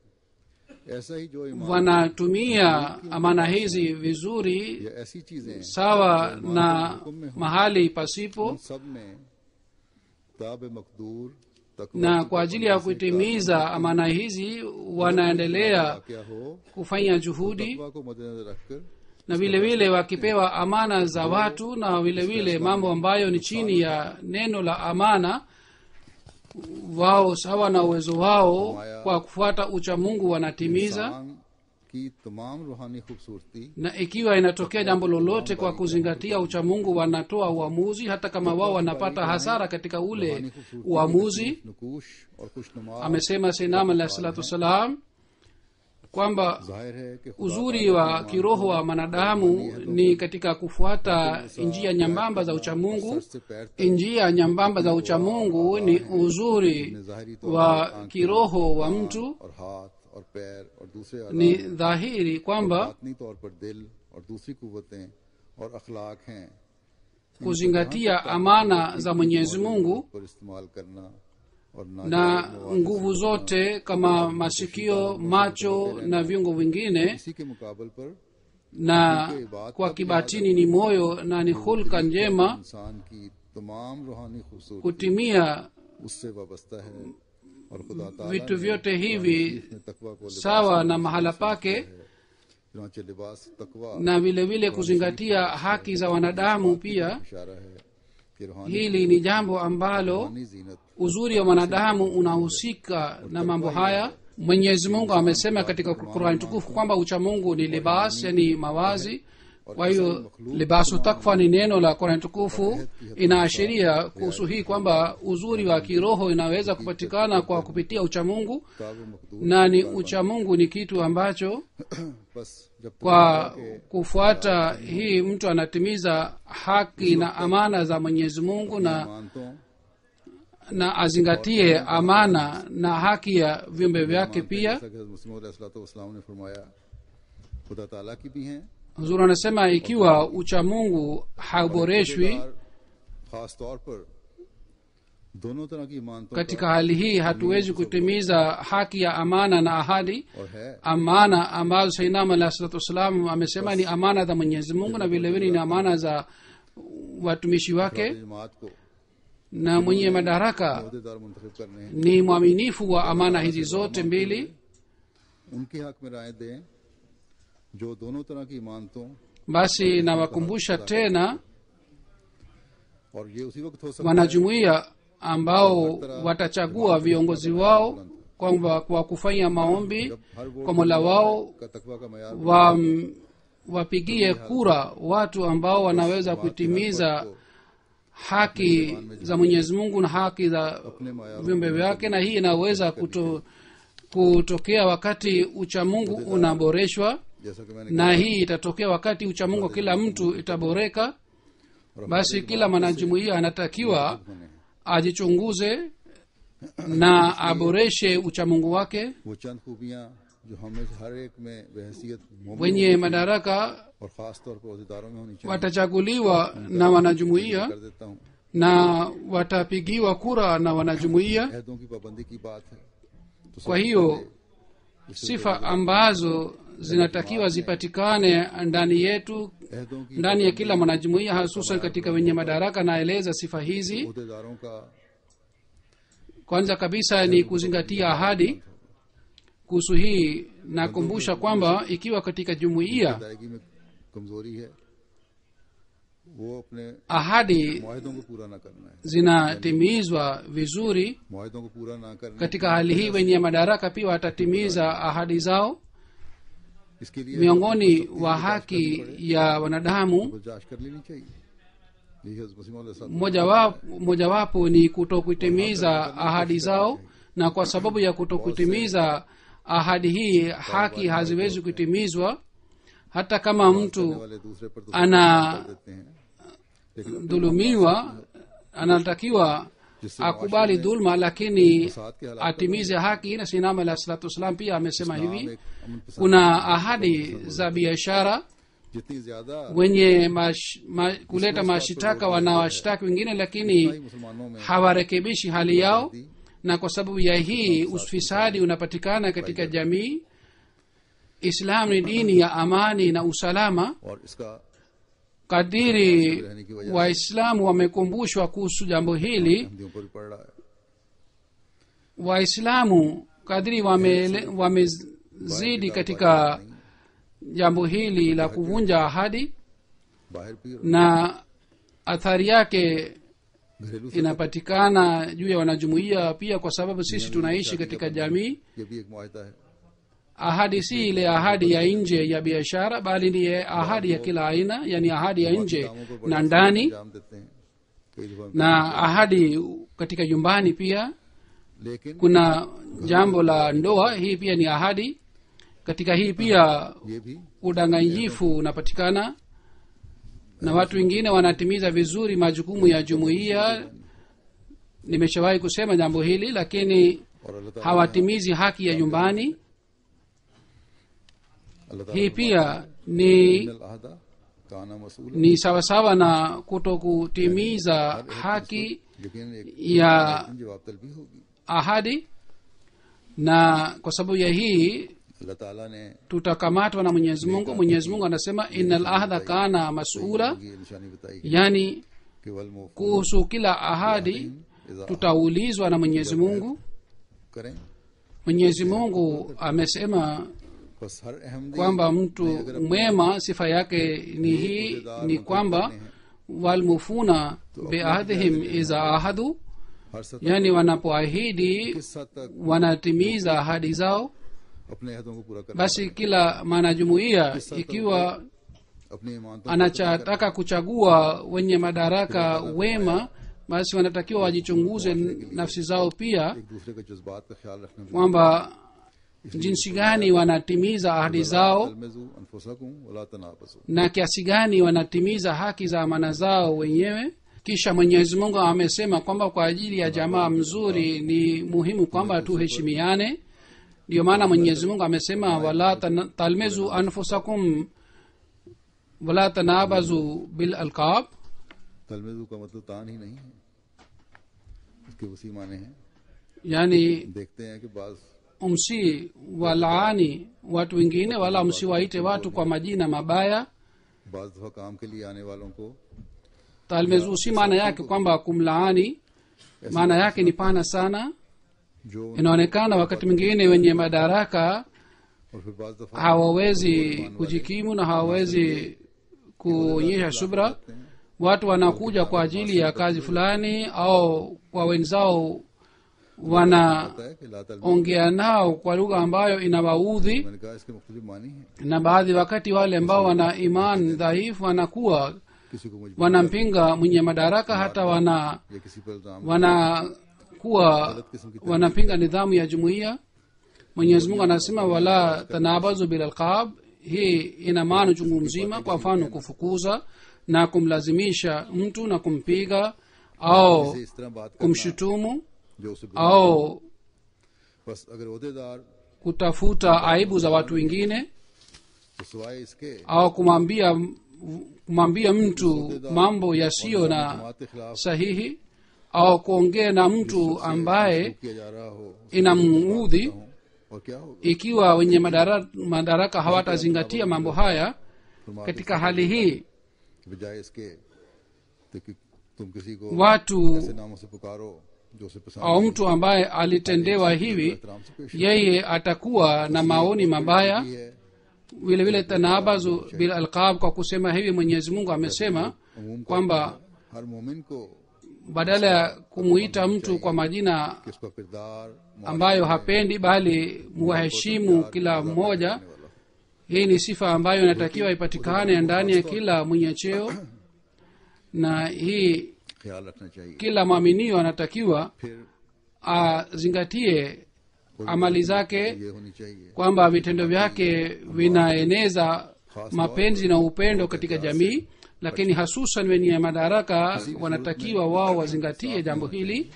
ऐसा ही जो ईमान wanatumia amana hizi vizuri या ऐसी चीजें sawa na mahali pasipo, सब में ताब मकदूर na kwa ajili ya kutimiza amana hizi wanaendelea क्या हो kufanya juhudi, तकवा को मद्देनजर रखकर na vile vile wakipewa amana za watu na vile vile mambo ambayo ni chini ya neno la amana, wao sawa na uwezo wao kwa kufuata uchamungu wanatimiza. इंसान की तमाम रूहानी खूबसूरती Na ikiwa inatokea jambo lolote kwa kuzingatia uchamungu, wanatoa uamuzi hata kama wao wanapata hasara katika ule uamuzi. नकूश और खुशनुमा Amesema Sayyidina alayhi salatu wassalam kwamba जाहिर है कि uzuri wa kiroho wa mwanadamu ni katika kufuata njia nyambamba za uchamungu. से पैर तक Njia nyambamba za uchamungu ni uzuri wa kiroho wa mtu. और हाथ और पैर और दूसरे Ni dhahiri kwamba बातनी तौर पर दिल और दूसरी कुव्वतें और अखलाक हैं kuzingatia amana za Mwenyezi Mungu पर इस्तेमाल करना और na nguvu zote kama masikio, macho na viungo vingine, इसी के मुकाबल पर na kwa kibatini ni moyo na ni hulka njema, इंसान की तमाम रूहानी खूबसूरती kutimia उससे वाबस्ता है और खुदा ताला vitu vyote hivi ने तकवा को sawa na mahala pake, चुनांचे लिबास तकवा na vile vile kuzingatia haki za wanadamu pia. इशारा है कि रूहानी Hili ni jambo ambalo जीनत uzuri wa mwanadamu unahusika na mambo haya. Mwenyezi Mungu amesema katika Qur'an tukufu kwamba uchamungu ni libas, yani mawazi. Kwa hiyo libasu takwa ni neno la Qur'an tukufu, inaashiria kuhusu hii kwamba uzuri wa kiroho inaweza kupatikana kwa kupitia uchamungu, ताब मकदूर na ni uchamungu ni kitu ambacho बस जब kwa kufuata hii mtu anatimiza haki na amana za Mwenyezi Mungu, मानतों na azingatie amana na haki ya viumbe vyake pia. जैसा कि हज़रत मुस्लिम अलैहिस्सलाम ने फरमाया खुदा ताला की भी हैं Huzuri anasema ikiwa uchamungu hauboreshwi, खास तौर पर दोनों तरह की मानतों katika hali hii hatuwezi kutimiza haki ya amana na ahadi. और है Amana ambazo Sayyidina alayhi salatu wassalam amesema ni amana za Mwenyezi Mungu na vile vile ni amana za watumishi wake, जमात को na mwenye madaraka अहदेदार मुंतखब करने हैं ni mwaminifu wa amana hizi zote mbili. उनके हक में राय दें जो दोनों तरह की मानतों Basi nawakumbusha tena और ये उसी वक्त हो सकता है wanajumuiya ambao watachagua viongozi wao kwamba kwa kufanya maombi हर वो kwa Mola wao का तकवा का मयार wapigie kura watu ambao wanaweza kutimiza haki za Mwenyezi Mungu na haki za viumbe vyake, na hii inaweza kutokea wakati uchamungu unaboreshwa, जैसा कि मैंने na hii itatokea wakati uchamungu kila mtu itaboreka. Basi kila mwanajumuiya anatakiwa ajichunguze na aboreshe uchamungu wake. वो चंद खूबियां जो हमें हर एक में बहसीत मोमिन Wenye madaraka और खास तौर पर अहदेदारों में होनी चाहिए watachaguliwa na wanajumuiya कर देता हूँ na watapigiwa kura na wanajumuiya. अहदों की पाबंदी की बात है तो Kwa hiyo sifa ambazo zinatakiwa zipatikane ndani yetu, अहदों की ndani ya kila mwanajumuiya, hususan katika wenye madaraka. Naeleza sifa hizi. अहदेदारों का Kwanza kabisa ni kuzingatia ahadi. Kuhusu hii nakumbusha kwamba ikiwa katika jumuiya अदायगी में कमजोरी है वो अपने ahadi मुआहदों को पूरा ना करना है zinatimizwa vizuri, मुआहदों को पूरा ना करना katika hali hii wenye madaraka pia watatimiza ahadi zao. इसके लिए miongoni wa haki ya wanadamu गुजारिश कर लेनी चाहिए। यही हज़रत मसीह मौला साहब mojawapo ni kutokutimiza ahadi zao, na kwa sababu ya kutokutimiza ahadi hii haki haziwezi kutimizwa. Hata kama mtu वाले दूसरे पर तो ana देते हैं, dhulumiwa anatakiwa akubali dhulma, lakini atimize haki. Na sinama alayhi salatu wasalam pia amesema hivi, kuna ahadi za biashara जितनी ज्यादा wenye kuleta mashitaka wanawashtaki wengine, lakini मुसलमानों में hawarekebishi hali yao, na kwa sababu ya hii ufisadi unapatikana katika jamii. Islam ni dini ya amani na usalama. और इसका Kadiri waislamu wamekumbushwa kuhusu jambo hili, हिंदियों पर भी पड़ रहा है। waislamu kadiri wamezidi katika jambo hili la kuvunja ahadi, बाहर भी और na athari yake घरेलू inapatikana juu ya wanajumuiya pia, kwa sababu sisi tunaishi katika jamii. ये भी एक मुआहदा है। Ahadi si ile ahadi ya nje ya biashara, bali ni ahadi ya kila aina, yani ahadi ya nje na ndani, अंजाम देते हैं कई दफा, na ahadi katika nyumbani pia. लेकिन Kuna jambo la ndoa, hii pia ni ahadi. Katika hii pia ये भी udanganyifu unapatikana, na watu wengine wanatimiza vizuri majukumu ya jumuiya. Nimeshawahi kusema jambo hili, lakini और अल्लाह ताला hawatimizi haki ya nyumbani. अल्लाह ताला Hii pia ni इन्नल अहदा काना मसूला, ni sawasawa na kutokutimiza haki लेकिन एक ya जवाब तलबी होगी। ahadi, na kwa sababu ya hii अल्लाह ताला ने tutakamatwa na Mwenyezi Mungu. Mwenyezi Mungu anasema innal ahda kana mas'ula, ये निशानी बताई yani कि वल मुफ kuhusu kila ahadi tutaulizwa na Mwenyezi Mungu. करें, Mwenyezi Mungu amesema बस हर Ahmadi kwamba mtu mwema sifa yake ni hii, ni kwamba walmufuna biahdihim iza ahadu, हर सतह yani wanapoahidi किस हद तक wanatimiza ahadi zao. अपने अहदों को पूरा करना, Basi kila mwanajumuiya ikiwa अपने ईमान तो anataka kuchagua wenye madaraka wema, basi wanatakiwa wajichunguze nafsi zao pia, एक दूसरे के जज्बात का ख्याल रखना भी। kwamba jinsi gani wanatimiza ahadi zao तलमज़ू अनफुसकुम वला तनाफसू, na kiasi gani wanatimiza haki za amana zao wenyewe. Kisha Mwenyezi Mungu amesema kwamba kwa ajili ya jamaa mzuri ni muhimu kwamba tuheshimiane. Ndio maana Mwenyezi Mungu amesema wala talmizu anfusakum wala tanabazu bil alqab, तलमज़ू का मतलब तान ही नहीं है, इसके वसी माने हैं। yani देखते हैं कि बाज msi walaani watu wengine, wala msiwaite watu kwa majina mabaya. बाज दफा काम के लिए आने वालों को Talmezu si maana yake kwamba kumlaani, maana yake ni pana sana. जो Inaonekana wakati mwingine wenye madaraka और फिर बाज दफा hawawezi kujikimu na hawawezi kuonyesha subra. Watu wanakuja kwa ajili ya kazi fulani au kwa wenzao, wanaongea होता है कि ला तलमज़ू, nao kwa lugha ambayo inawaudhi, मैंने कहा इसके मुख्तलिफ मानी है। na baadhi wakati wale ambao wana iman dhaifu wanakuwa किसी को मजबूर wanampinga mwenye madaraka, hata या किसी पर इल्जाम wanakuwa wanapinga nidhamu ya jumuiya. Mwenyezi Mungu anasema wala tanabazu bil alqab, hii ina maana chungu mzima. Kwa mfano kufukuza na kumlazimisha mtu na kumpiga au से इस तरह बात करना kumshutumu जो उसे au बस अगर ओहदेदार kutafuta aibu za watu wengine तो सिवाय इसके au kumwambia mtu mambo yasiyo na जमात के खिलाफ sahihi au kuongea na mtu ambaye किया जा रहा हो inamuudhi. और क्या होगा। Ikiwa wenye madaraka hawatazingatia mambo haya, katika hali hii बजाय इसके तो कि तुम किसी को watu ऐसे नामों से पुकारो जो उसे पसंद au mtu ambaye alitendewa hivi, एहतराम से पेश yeye atakuwa na maoni mabaya. है। Vile vile tanabazu bil alqab, kwa kusema hivi Mwenyezi Mungu amesema उमूम kwamba हर मोमिन को badala ya kumuita mtu kwa majina कि उसका किरदार ambayo hapendi, bali muwaheshimu kila mmoja, hii ni sifa ambayo inatakiwa ipatikane ndani ya kila mwenye cheo, na hii ख्याल रखना चाहिए। kila mwaminio anatakiwa फिर azingatie amali zake, ये होनी चाहिए kwamba vitendo vyake vinaeneza mapenzi na upendo katika jamii, lakini hasusan wenye madaraka wanatakiwa wao wazingatie jambo hili.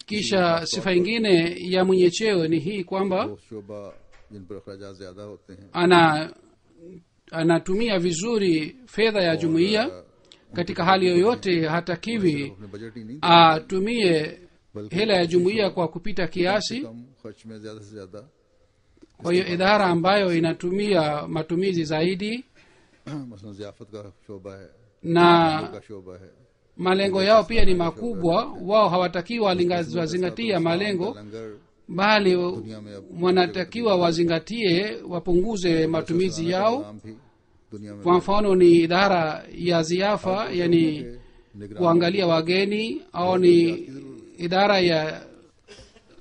kisha sifa ingine ya mwenye cheo ni hii kwamba वो शोबा जिन पर अखराजात ज्यादा होते हैं anatumia vizuri fedha ya jumuiya. Katika hali yoyote hatakiwi अपने बजट ही नहीं atumie hela ya jumuiya kwa kupita kiasi. कम खर्च में ज्यादा से ज्यादा Kwa hiyo idara ambayo inatumia matumizi zaidi मसलन ज़ियाफत का शोबा है, na का शोबा है, malengo yao pia ni makubwa, wao hawatakiwa wazingatia malengo, लंगर bali wanatakiwa wazingatie wapunguze matumizi yao. नाम भी दुनिया में Kwa mfano ni idara ya ziafa, yani निगरान। kuangalia wageni, au ni idara ya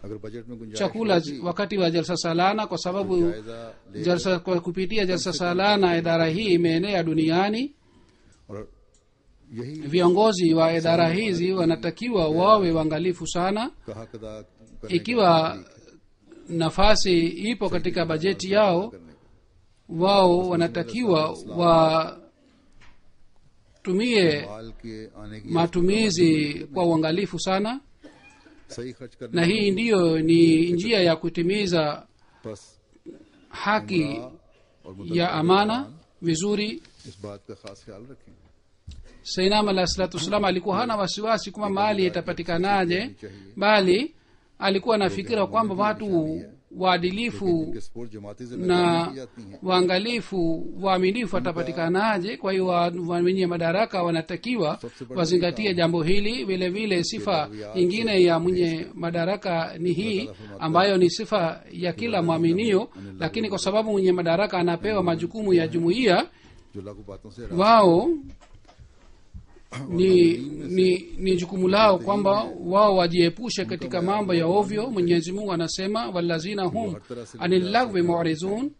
अगर बजट में गुंजाइश chakula wakati wa jalsa salana, kwa sababu jalsa, kwa kupitia jalsa salana idara hii imeenea duniani. और यही Viongozi wa idara hizi wanatakiwa wawe waangalifu sana. कहा कदा Ikiwa nafasi ipo katika bajeti yao, wao wanatakiwa watumie माल के आने की matumizi kwa uangalifu sana, सही खर्च करने na hii ndiyo ni njia ya kutimiza बस haki और ya amana vizuri. इस बात का खास ख्याल रखें। Sainam alayhi salatu wasalam alikuwa hana wasiwasi kwamba mali itapatikanaje, bali alikuwa na fikira kwamba watu waadilifu कि स्पोर्ट जमाती जिम्मेदारी na की जाती हैं, waangalifu waaminifu watapatikanaje. Kwa hiyo wenye madaraka wanatakiwa wazingatie jambo hili. Vile vile sifa nyingine ya mwenye madaraka ni hii ambayo ni sifa ya kila mwaminio, lakini kwa sababu mwenye madaraka anapewa majukumu ya jumuiya, जो लागू बातों से wao ni jukumu lao kwamba wao wajiepushe katika mambo ya ovyo. Mwenyezi Mungu anasema walazina hum anil lagwi mu'rizun,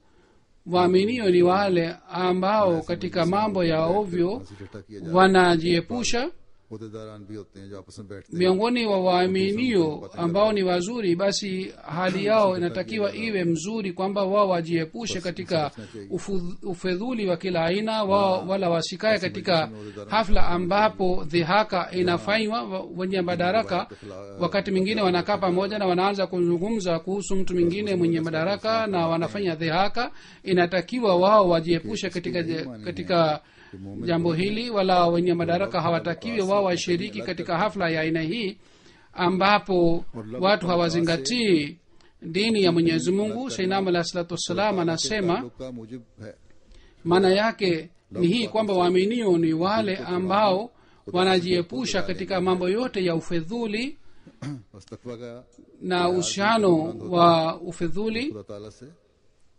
waaminio ni wale ambao katika mambo ya ovyo इकट्ठा किया जाए। wanajiepusha. होदेदारान भी होते हैं जो आपस में बैठते हैं, Miongoni wa waaminio ambao ni wazuri, basi hali yao inatakiwa iwe mzuri, kwamba wao wajiepushe katika ufedhuli wa kila aina, wao wala wasikae katika hafla ambapo dhihaka inafanywa. Wenye madaraka wakati mwingine wanakaa pamoja na wanaanza kuzungumza kuhusu mtu mwingine mwenye madaraka na wanafanya dhihaka. Inatakiwa wao wajiepushe katika jambo hili, wala wenye madaraka hawatakiwi wao washiriki katika hafla ya aina hii ambapo watu hawazingatii dini ya Mwenyezi Mungu. Sayyidina alayhi salatu wassalam anasema ताल्लुक का मूजिब है। maana yake ni hii kwamba waaminio ni wale ambao wanajiepusha katika mambo yote ya ufedhuli बस तकवा का na uhusiano wa ufedhuli, खुदा ताला से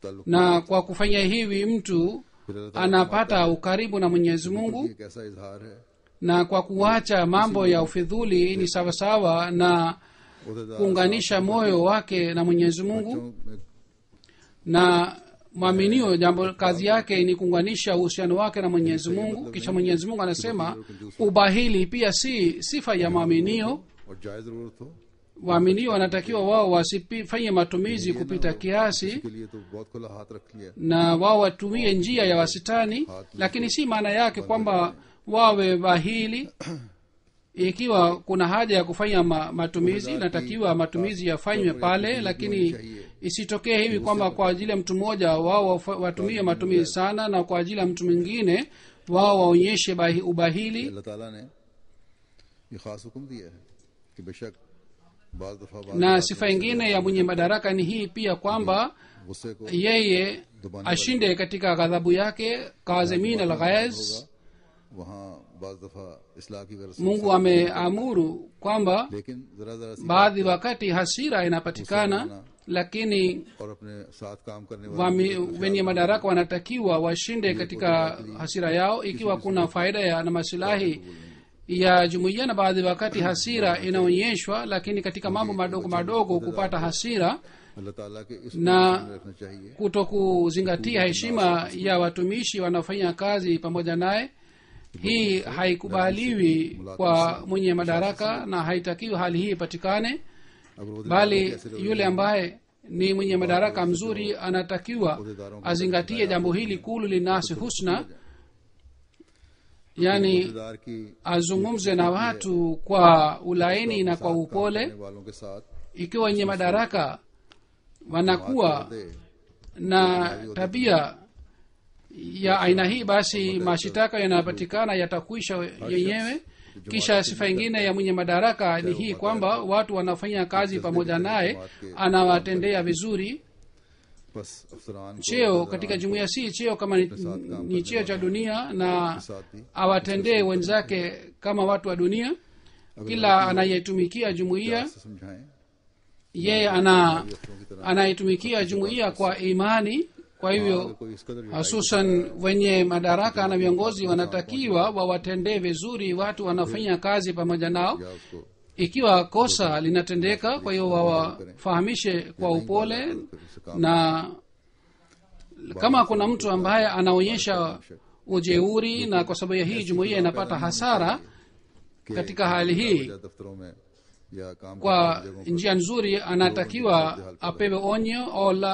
ताल्लुक na kwa kufanya hivi mtu anapata ukaribu na Mwenyezi Mungu. एक ऐसा इजहार है, Na kwa kuacha mambo ya ufidhuli ni sawasawa na होदेदार kuunganisha moyo wake na Mwenyezi Mungu. में Na mwaminio jambo kazi yake ni kuunganisha uhusiano wake na Mwenyezi Mungu. Kisha Mwenyezi Mungu anasema ubahili pia si sifa ya mwaminio. और जायज जरूरत हो Waaminio wanatakiwa wao wasifanye matumizi kupita kiasi, के लिए तो बहुत खुला हाथ रख लिया। na wao watumie njia ya wasitani, lakini si maana yake kwamba wawe bahili. Ikiwa kuna haja ya kufanya matumizi, natakiwa matumizi yafanywe pale, lakini isitokee hivi kwamba kwa ajili ya mtu mmoja wao watumie matumizi sana na kwa ajili ya mtu mwingine wao waonyeshe ubahili. अल्लाह ताला ने ये खास हुक्म दिया है कि बेशक बाज़ दफा Na sifa ingine ya mwenye madaraka ni hii pia kwamba गुस्से को yeye ashinde katika ghadhabu yake, kazimin al-ghaiz. वहाँ बाज़ दफा इस्लाह की गरज से, Mungu ameamuru kwamba लेकिन जरा जरा सी baadhi wakati hasira inapatikana, lakini और अपने साथ काम करने वाले wenye madaraka wanatakiwa washinde katika hasira yao. Ikiwa kuna faida na masilahi ya jumuiya, na baadhi wakati hasira inaonyeshwa, lakini katika mambo madogo madogo kupata hasira अल्लाह ताला के इस na में रखना चाहिए kutokuzingatia heshima ya watumishi wanaofanya kazi pamoja naye. Hii haikubaliwi kwa mwenye madaraka na haitakiwi hali hii ipatikane, bali yule ambaye ni mwenye madaraka mzuri anatakiwa azingatie jambo hili, kulu linasi husna, yani azungumze na watu kwa ulaini na kwa upole. Ikiwa wenye madaraka wanakuwa na tabia ya aina hii, basi mashitaka yanayopatikana yatakwisha yenyewe. Kisha sifa ingine ya mwenye madaraka ni hii kwamba watu wanafanya kazi pamoja naye anawatendea vizuri. Cheo katika jumuiya si cheo kama ni cheo cha dunia, na awatendee wenzake kama watu wa dunia. Kila anayetumikia jumuiya, yeye anayetumikia jumuiya kwa imani. Kwa hivyo hususan wenye madaraka na viongozi wanatakiwa wawatendee vizuri watu wanafanya kazi pamoja nao. Ikiwa kosa linatendeka, kwa hiyo wawafahamishe kwa upole, na kama kuna mtu ambaye anaonyesha ujeuri na kwa sababu ya hii jumuiya inapata hasara, katika hali hii kwa njia nzuri anatakiwa apewe onyo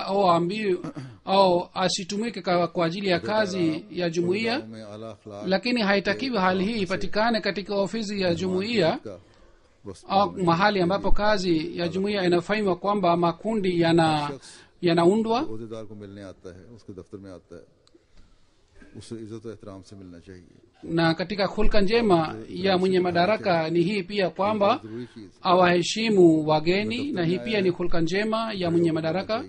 au ambiwe au asitumike kwa ajili ya kazi ya jumuiya. Lakini haitakiwi hali hii ipatikane katika ofisi ya jumuiya au mahali ambapo kazi ya jumuiya inafanywa, kwamba makundi yanaundwa. Na katika hulka njema ya mwenye madaraka ni hii pia, kwamba awaheshimu wageni, na hii pia ni hulka njema ya mwenye madaraka.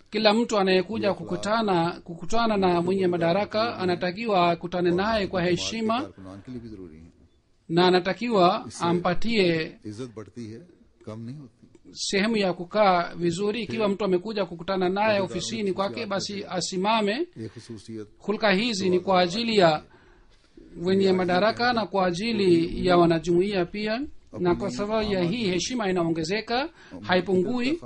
Kila mtu anayekuja kukutana na mwenye madaraka anatakiwa akutane naye kwa heshima, na anatakiwa ampatie sehemu ya kukaa vizuri. Ikiwa mtu amekuja kukutana naye ofisini kwake, basi asimame. hulka hizi ni kwa ajili ya wenye madaraka na kwa ajili ya wanajumuiya pia, na kwa sababu ya hii heshima inaongezeka, haipungui.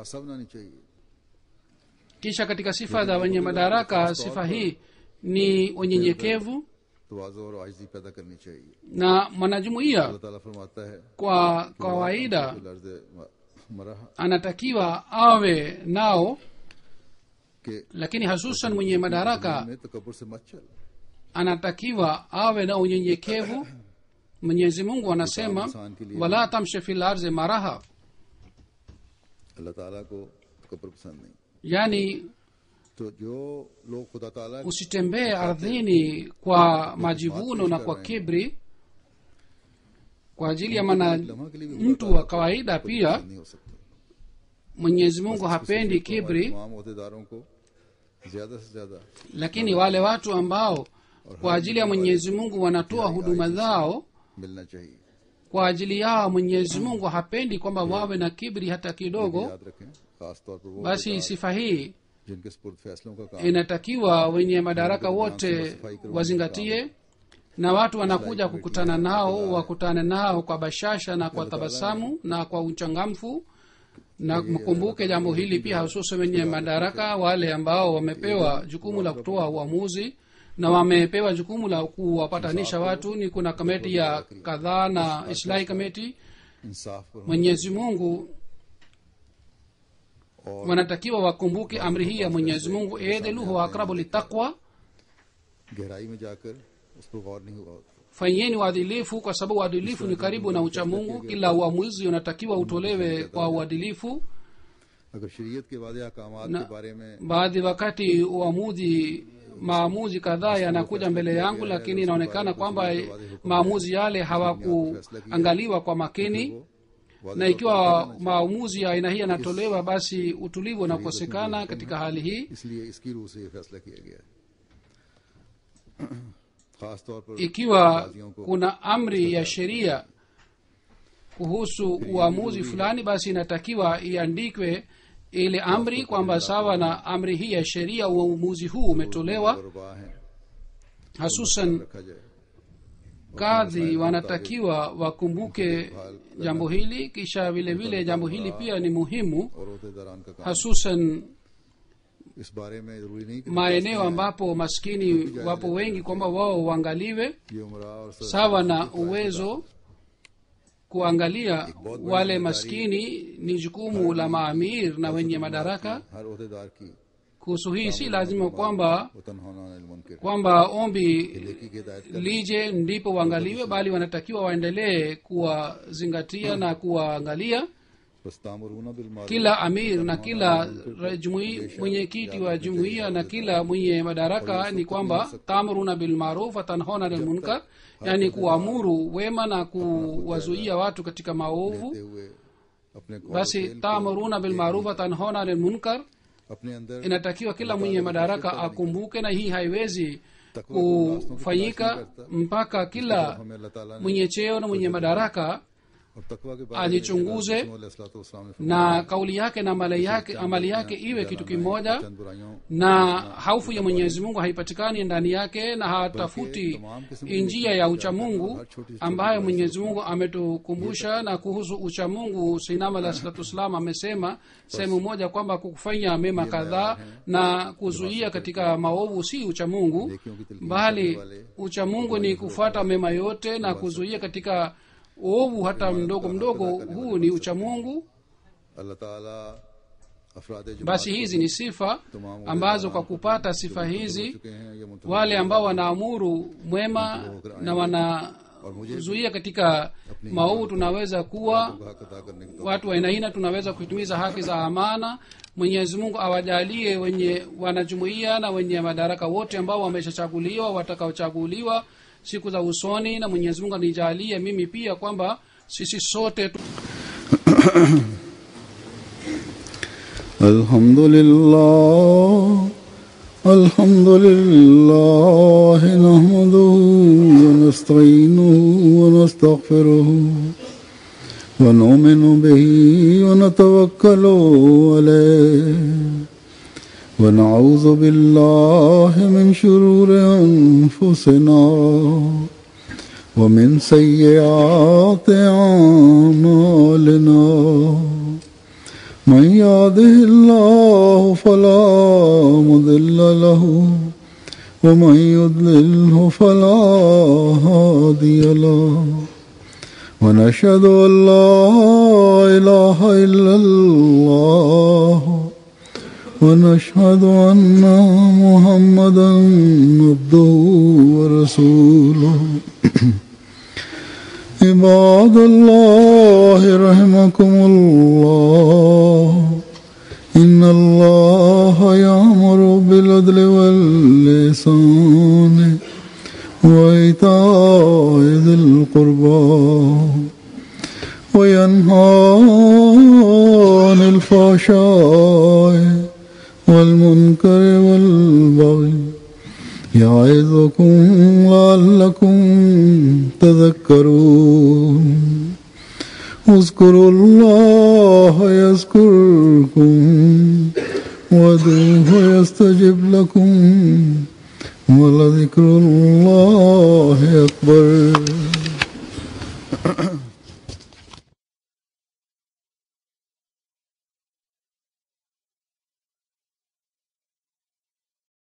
Kisha katika sifa za wenye madaraka, sifa hii ni unyenyekevu, na mwanajumuiya kwa kawaida anatakiwa awe nao, lakini hususan mwenye madaraka anatakiwa awe na unyenyekevu. Mwenyezi Mungu anasema wala tamshi fil ardi maraha, yani usitembee ardhini kwa majivuno na kwa kibri. Kwa ajili ya mtu wa kawaida pia Mwenyezi Mungu hapendi kibri, lakini wale watu ambao kwa ajili ya Mwenyezi Mungu wanatoa huduma zao kwa ajili yao, Mwenyezi Mungu hapendi kwamba wawe na kibri hata kidogo. Basi sifa hii inatakiwa wenye madaraka wote wazingatie, na watu wanakuja kukutana nao wakutane nao kwa bashasha na kwa tabasamu na kwa uchangamfu. Na mkumbuke jambo hili pia, hususan wenye madaraka, wale ambao wamepewa jukumu la kutoa uamuzi na wamepewa jukumu la kuwapatanisha watu. Ni kuna kamati ya kadhaa na islahi kamati. Mwenyezi Mungu wanatakiwa wakumbuke amri hii ya Mwenyezi Mungu, idlu huwa aqrabu litaqwa, fanyeni uadilifu kwa sababu uadilifu ni karibu na ucha Mungu. Kila uamuzi unatakiwa utolewe kwa uadilifu. Baadhi wakati maamuzi kadhaa yanakuja mbele yangu, lakini inaonekana kwamba maamuzi yale hawakuangaliwa kwa makini, na ikiwa maamuzi ya aina hii yanatolewa, basi utulivu unakosekana katika hali hii. Ikiwa kuna amri ya sheria kuhusu uamuzi fulani, basi inatakiwa iandikwe ile amri kwamba sawa na amri hii ya sheria uamuzi huu umetolewa. Hususan kadhi wanatakiwa wakumbuke jambo hili. Kisha vile vile jambo hili pia ni muhimu, और ओहदेदारान का काम hasusan इस बारे में जरूरी नहीं कि maeneo ambapo maskini wapo wengi kwamba wao waangaliwe ये उमरा और sawa na uwezo. Kuangalia wale maskini ni jukumu la maamir na wenye madaraka. हर ओहदेदार की Kuhusu hii si lazima kwamba वतन होना अनिल मुनकर kwamba ombi की हिदायत lije ndipo waangaliwe, bali wanatakiwa waendelee kuwazingatia na kuwaangalia. प्रस्तामरुना बिल मारूफ Kila amir na kila mwenyekiti wa jumuiya na kila mwenye madaraka ni kwamba tamuruna bil maruf wa tanhauna anil munkar, yani kuamuru wema na kuwazuia watu katika maovu. हुए अपने को Basi tamuruna bil maruf wa tanhauna anil munkar अपने अंदर inatakiwa kila mwenye madaraka akumbuke, na hii haiwezi kufanyika mpaka kila हमें अल्लाह ताला ने mwenye cheo na mwenye madaraka और तकवा के बारे में ajichunguze अलैहिस्सलाम ने na kauli yake na amali yake iwe kitu kimoja, चंद बुराइयों na haufu ya Mwenyezi Mungu haipatikani ndani yake, na hatafuti njia ya uchamungu ambayo Mwenyezi Mungu ametukumbusha. Na kuhusu uchamungu, Sayyidina alayhi salatu wasallam amesema sehemu moja kwamba kufanya mema kadhaa na kuzuia katika maovu si uchamungu, bali uchamungu ni kufuata mema yote na kuzuia katika ovu hata mdogo mdogo. Huu ni uchamungu. अल्लाह ताला अफराद Basi hizi ni sifa ambazo kwa kupata sifa hizi चुके हैं ये मुतलक wale ambao wanaamuru mwema na wanazuia katika maovu tunaweza kuwa हक अदा करने की watu wa aina hii, tunaweza kuitimiza haki za amana. Mwenyezi Mungu awajalie wenye wanajumuiya na wenye madaraka wote ambao wameshachaguliwa, watakaochaguliwa siku za usoni, na Mwenyezi Mungu anijalie mimi pia kwamba sisi sote الحمد لله نحمده ونستعينه ونستغفره ونؤمن به ونتوكل عليه ونعوذ بالله من شرور أنفسنا ومن سيئات أعمالنا من يهده الله فلا مضل له ومن يضلله فلا هادي له ونشهد أن لا إله إلا الله ونشهد أن محمدا عبده ورسوله عباد الله رحمكم الله إن الله يأمر بالعدل والإحسان وإيتاء ذي القربى وينهى عن الفحشاء والمنكر والبغي يعظكم لعلكم تذكرون اذكروا الله يذكركم وادعوه يستجب لكم ولذكر الله أكبر